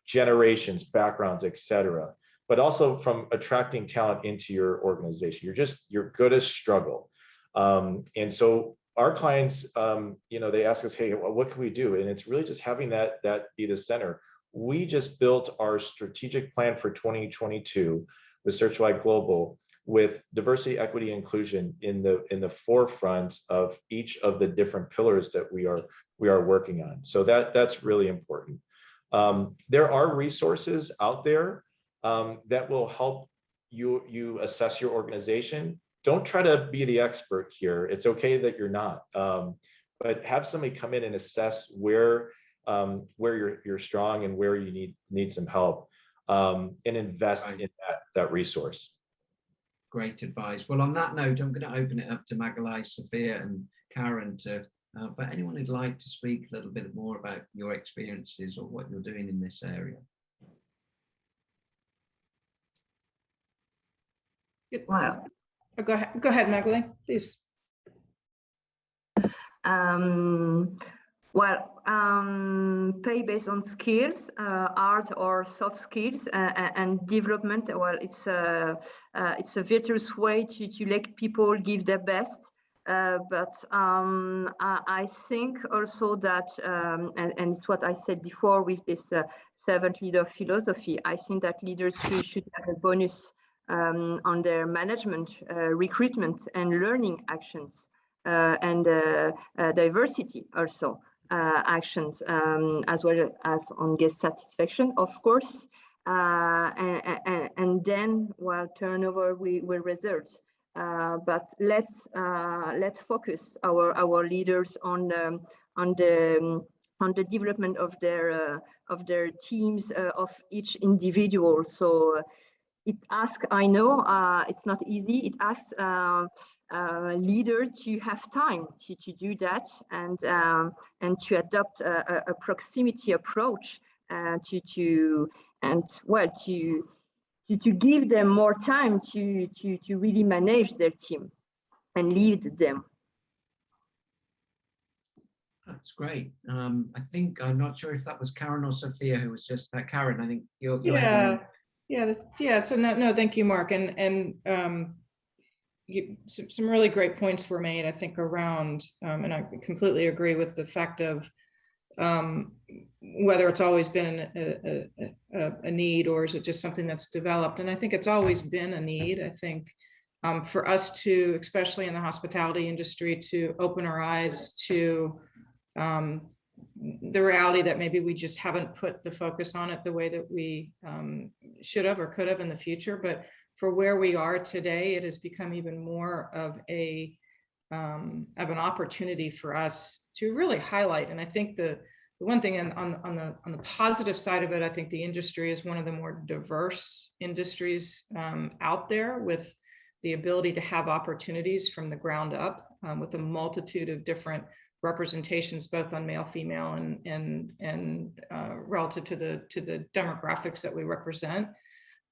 generations, backgrounds, etc. But also from attracting talent into your organization. You're going to struggle. And so our clients, they ask us, hey, what can we do? And it's really just having that be the center. We just built our strategic plan for 2022 with Searchwide Global, with diversity, equity, inclusion in the forefront of each of the different pillars that we are working on. So that's really important. There are resources out there that will help you assess your organization. Don't try to be the expert here. It's okay that you're not, but have somebody come in and assess where you're strong and where you need some help, and invest in that resource. Great advice. Well, on that note, I'm going to open it up to Magaly, Sophia, and Karen for anyone who'd like to speak a little bit more about your experiences or what you're doing in this area. Good. Well, Go ahead, Magaly, please. Pay based on skills, art or soft skills, and development. Well, it's a virtuous way to let people give their best. But I think also that, and it's what I said before with this servant leader philosophy, I think that leaders should have a bonus on their management, recruitment and learning actions, and diversity also actions, as well as on guest satisfaction, of course. And then, well, turnover will result. But let's focus our leaders on the development of their teams, of each individual. So it asks, I know it's not easy. It asks leader to have time to do that, and to adopt a proximity approach, to give them more time to really manage their team and lead them. That's great. I think, I'm not sure if that was Karen or Sophia who was just Karen. I think you're yeah. So no, thank you, Mark. And some really great points were made, I think, around, and I completely agree with the fact of whether it's always been a need, or is it just something that's developed. And I think it's always been a need. I think for us to, especially in the hospitality industry, to open our eyes to the reality that maybe we just haven't put the focus on it the way that we should have or could have in the future. But for where we are today, it has become even more of an opportunity for us to really highlight. And I think the one thing on the positive side of it, I think the industry is one of the more diverse industries out there, with the ability to have opportunities from the ground up, with a multitude of different representations, both on male, female, and relative to the demographics that we represent.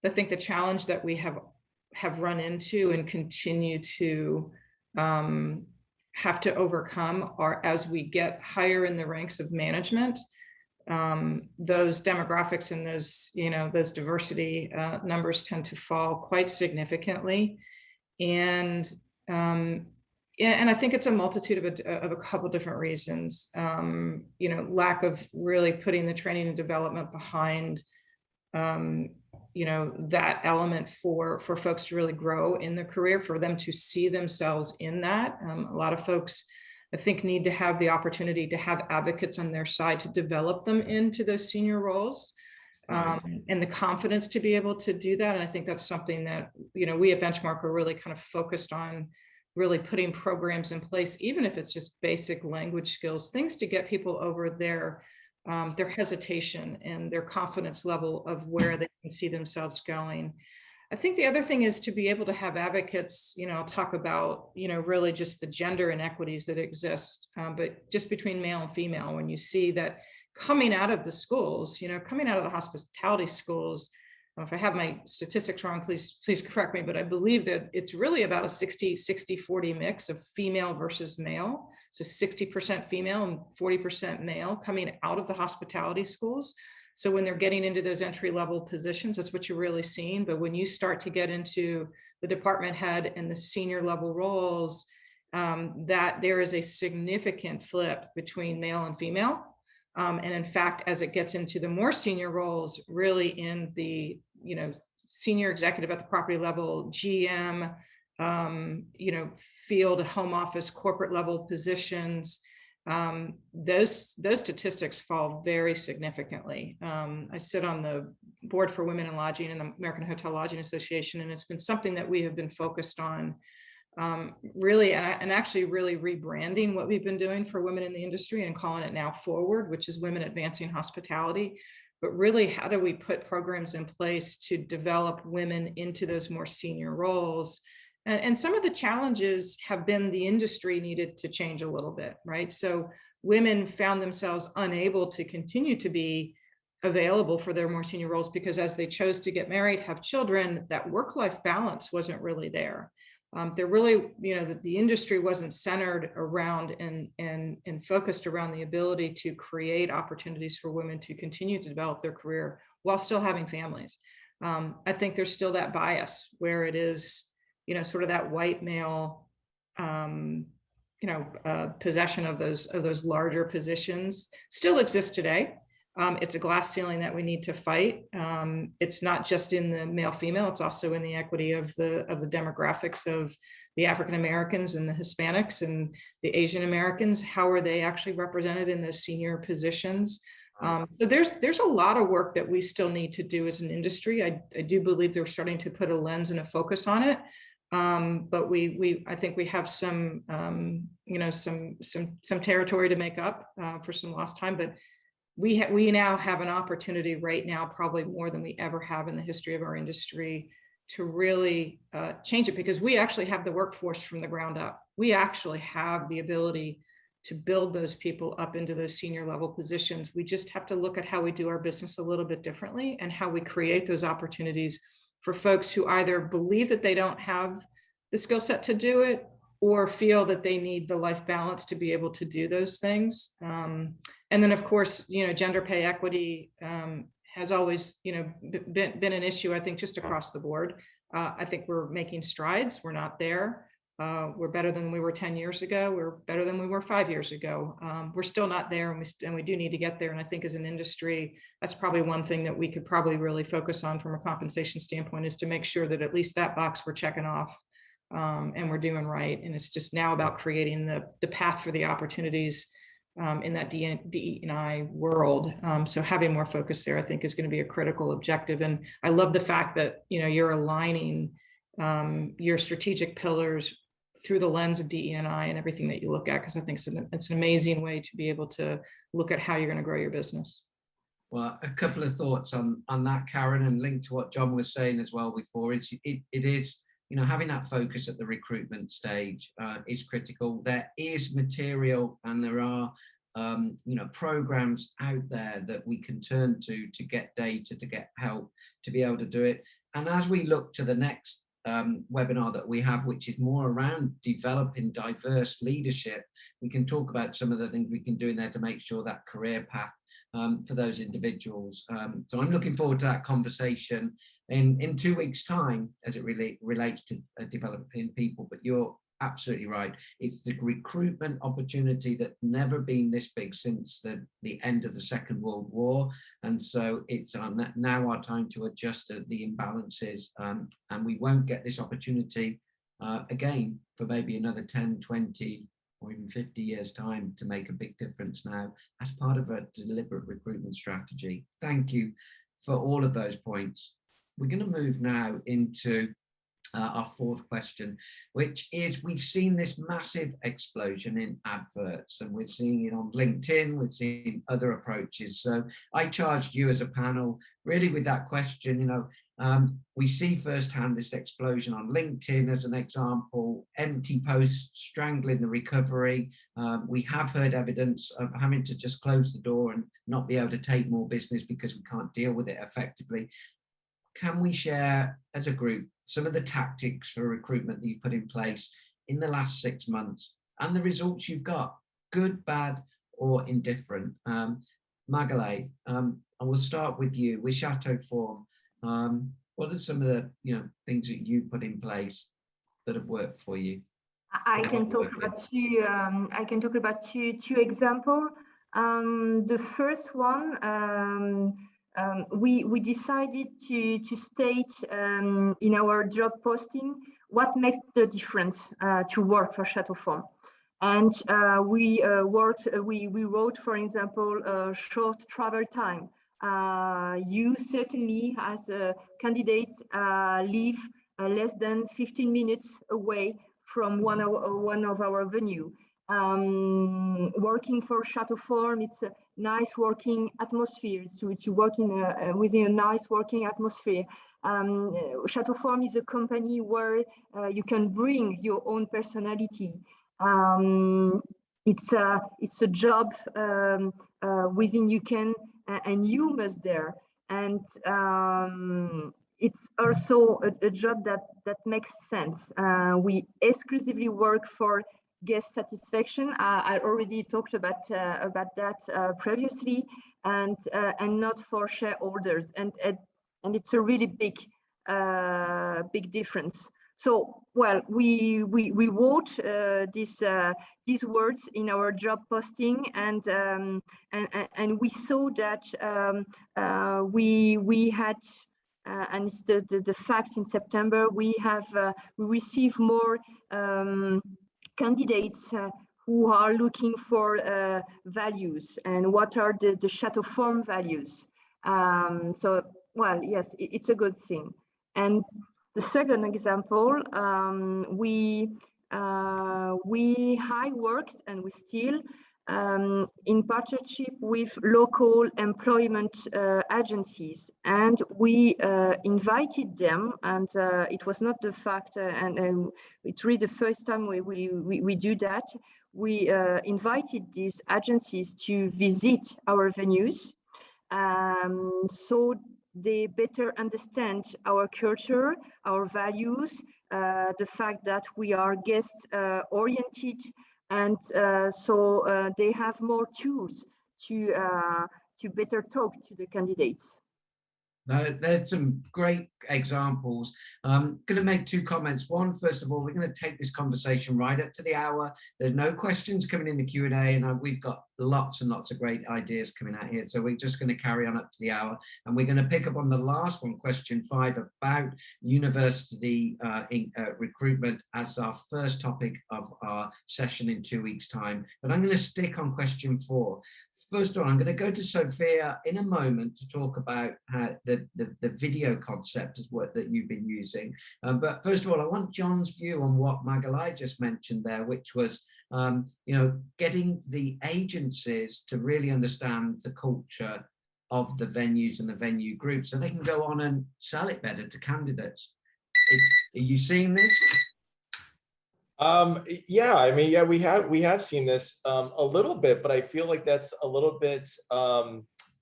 I think the challenge that we have run into and continue to have to overcome are, as we get higher in the ranks of management, those demographics and those diversity numbers tend to fall quite significantly. And I think it's a multitude of a couple different reasons. Lack of really putting the training and development behind that element for folks to really grow in their career, for them to see themselves in that. A lot of folks, I think, need to have the opportunity to have advocates on their side to develop them into those senior roles, and the confidence to be able to do that. And I think that's something that, we at Benchmark are really kind of focused on, really putting programs in place, even if it's just basic language skills, things to get people over their hesitation and their confidence level of where they can see themselves going. I think the other thing is to be able to have advocates, I'll talk about, really just the gender inequities that exist, but just between male and female, when you see that coming out of the schools, coming out of the hospitality schools, if I have my statistics wrong, please correct me, but I believe that it's really about a 60-40 mix of female versus male. So 60% female and 40% male coming out of the hospitality schools. So when they're getting into those entry-level positions, that's what you're really seeing. But when you start to get into the department head and the senior level roles, that there is a significant flip between male and female. And in fact, as it gets into the more senior roles, really in the, senior executive at the property level, GM, field, home office, corporate level positions, those statistics fall very significantly. I sit on the board for Women in Lodging and American Hotel Lodging Association, and it's been something that we have been focused on, really, and actually really rebranding what we've been doing for women in the industry and calling it now Forward, which is Women Advancing Hospitality. But really, how do we put programs in place to develop women into those more senior roles? And some of the challenges have been the industry needed to change a little bit, right? So women found themselves unable to continue to be available for their more senior roles, because as they chose to get married, have children, that work-life balance wasn't really there. They're really, the industry wasn't centered around and focused around the ability to create opportunities for women to continue to develop their career while still having families. I think there's still that bias where it is, sort of that white male, possession of those larger positions still exists today. It's a glass ceiling that we need to fight. It's not just in the male-female, it's also in the equity of the demographics of the African Americans and the Hispanics and the Asian Americans. How are they actually represented in those senior positions? So there's a lot of work that we still need to do as an industry. I do believe they're starting to put a lens and a focus on it. But I think we have some territory to make up for some lost time, but we now have an opportunity right now, probably more than we ever have in the history of our industry, to really change it, because we actually have the workforce from the ground up. We actually have the ability to build those people up into those senior level positions. We just have to look at how we do our business a little bit differently and how we create those opportunities for folks who either believe that they don't have the skill set to do it or feel that they need the life balance to be able to do those things. And then of course, gender pay equity has always, been an issue, I think, just across the board. I think we're making strides. We're not there. We're better than we were 10 years ago. We're better than we were 5 years ago. We're still not there, and we do need to get there. And I think as an industry, that's probably one thing that we could probably really focus on from a compensation standpoint, is to make sure that at least that box we're checking off, and we're doing right. And it's just now about creating the path for the opportunities in that DE&I world. So having more focus there, I think, is going to be a critical objective. And I love the fact that, you're aligning your strategic pillars through the lens of DE&I and everything that you look at, because I think it's an amazing way to be able to look at how you're going to grow your business. Well, a couple of thoughts on that, Karen, and linked to what John was saying as well before. It is, having that focus at the recruitment stage is critical. There is material and there are, programs out there that we can turn to get data, to get help, to be able to do it. And as we look to the next webinar that we have, which is more around developing diverse leadership, we can talk about some of the things we can do in there to make sure that career path for those individuals. So I'm looking forward to that conversation in 2 weeks' time as it really relates to developing people. But you're absolutely right. It's the recruitment opportunity that's never been this big since the end of the Second World War. And so it's now our time to adjust the imbalances. And we won't get this opportunity again for maybe another 10, 20, or even 50 years' time to make a big difference now as part of a deliberate recruitment strategy. Thank you for all of those points. We're going to move now into our fourth question, which is, we've seen this massive explosion in adverts, and we're seeing it on LinkedIn, we're seeing other approaches. So I charged you as a panel really with that question. We see firsthand this explosion on LinkedIn as an example, empty posts strangling the recovery. We have heard evidence of having to just close the door and not be able to take more business because we can't deal with it effectively. Can we share as a group some of the tactics for recruitment that you've put in place in the last 6 months and the results you've got, good, bad, or indifferent? Magaly, I will start with you, with Châteauform. What are some of the things that you put in place that have worked for you? I can talk about two examples. The first one, we decided to state in our job posting what makes the difference to work for Châteauform. And we wrote, for example, short travel time. You certainly, as candidates, live less than 15 minutes away from one of our venue. Working for Châteauform, it's a nice working atmosphere, to work within a nice working atmosphere. Châteauform is a company where you can bring your own personality. It's a job within you can and hummus there. And it's also a job that makes sense. We exclusively work for guest satisfaction. I already talked about that previously, and not for shareholders. And it's a really big difference. So, well, we wrote these words in our job posting, and we saw that we had, and it's the fact in September, we received more candidates who are looking for values, and what are the Châteauform values. So, well, yes, it's a good thing. And the second example, we worked, and we still, in partnership with local employment agencies, and we invited them, and it was not the fact, and it's really the first time we do that. We invited these agencies to visit our venues, so they better understand our culture, our values, the fact that we are guest oriented, and so they have more tools to better talk to the candidates. There's some great examples. I'm going to make two comments. One, first of all, we're going to take this conversation right up to the hour. There's no questions coming in the Q&A, and we've got lots and lots of great ideas coming out here. So we're just going to carry on up to the hour, and we're going to pick up on the last one, question 5, about university recruitment, as our first topic of our session in 2 weeks' time. But I'm going to stick on question 4. First of all, I'm going to go to Sophia in a moment to talk about the video concept as what that you've been using. But first of all, I want John's view on what Magaly just mentioned there, which was, getting the agencies to really understand the culture of the venues and the venue group, so they can go on and sell it better to candidates. Are you seeing this? Yeah, I mean, yeah, we have seen this a little bit, but I feel like that's a little bit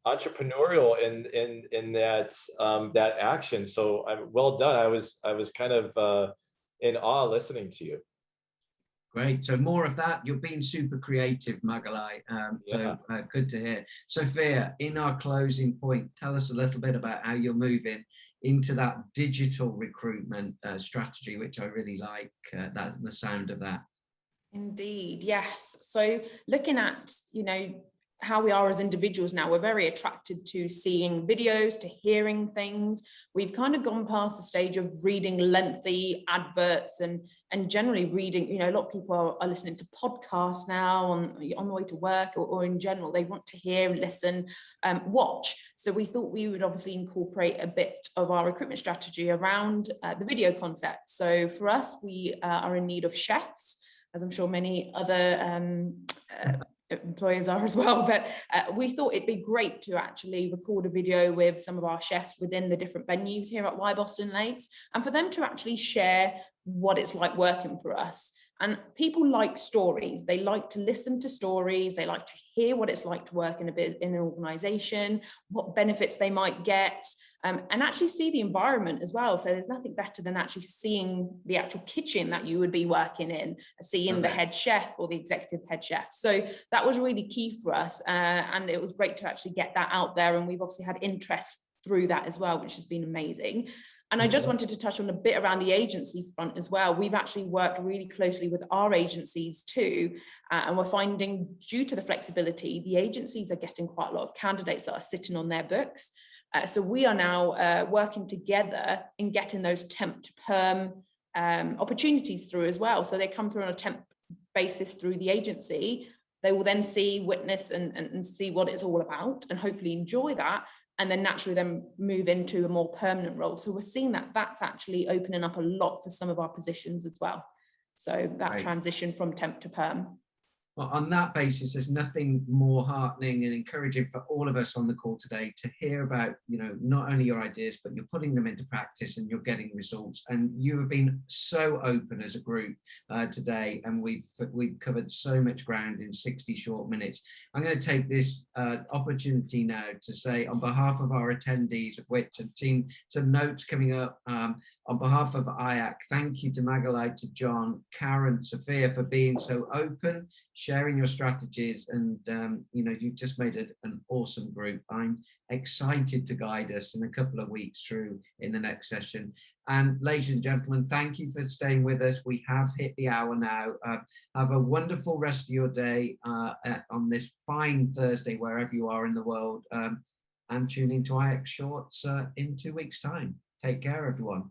entrepreneurial in that action. So well done. I was kind of in awe listening to you. Great. So more of that. You're being super creative, Magaly. Good to hear. Sophia, in our closing point, tell us a little bit about how you're moving into that digital recruitment strategy, which I really like the sound of that. Indeed, yes. So looking at, how we are as individuals now, we're very attracted to seeing videos, to hearing things. We've kind of gone past the stage of reading lengthy adverts and generally reading, a lot of people are listening to podcasts now on the way to work, or in general, they want to hear, listen, watch. So we thought we would obviously incorporate a bit of our recruitment strategy around the video concept. So for us, we are in need of chefs, as I'm sure many other employers are as well, but we thought it'd be great to actually record a video with some of our chefs within the different venues here at Wyboston Lakes, and for them to actually share what it's like working for us. And people like stories. They like to listen to stories. They like to hear what it's like to work in an organization, what benefits they might get, and actually see the environment as well. So there's nothing better than actually seeing the actual kitchen that you would be working in, seeing the head chef or the executive head chef. So that was really key for us. And it was great to actually get that out there. And we've obviously had interest through that as well, which has been amazing. And I just wanted to touch on a bit around the agency front as well. We've actually worked really closely with our agencies too. And we're finding, due to the flexibility, the agencies are getting quite a lot of candidates that are sitting on their books. So we are now working together in getting those temp to perm opportunities through as well. So they come through on a temp basis through the agency. They will then see, witness and see what it's all about, and hopefully enjoy that, and then naturally then move into a more permanent role. So we're seeing that that's actually opening up a lot for some of our positions as well. So that transition from temp to perm. Well, on that basis, there's nothing more heartening and encouraging for all of us on the call today to hear about, not only your ideas, but you're putting them into practice and you're getting results. And you have been so open as a group today, and we've covered so much ground in 60 short minutes. I'm going to take this opportunity now to say, on behalf of our attendees, of which I've seen some notes coming up, on behalf of IAC, thank you to Magaly, to John, Karen, Sophia, for being so open, sharing your strategies, and you've just made an awesome group. I'm excited to guide us in a couple of weeks through in the next session. And ladies and gentlemen, thank you for staying with us. We have hit the hour now. Have a wonderful rest of your day on this fine Thursday, wherever you are in the world, and tune into IAC Shorts in 2 weeks' time. Take care, everyone.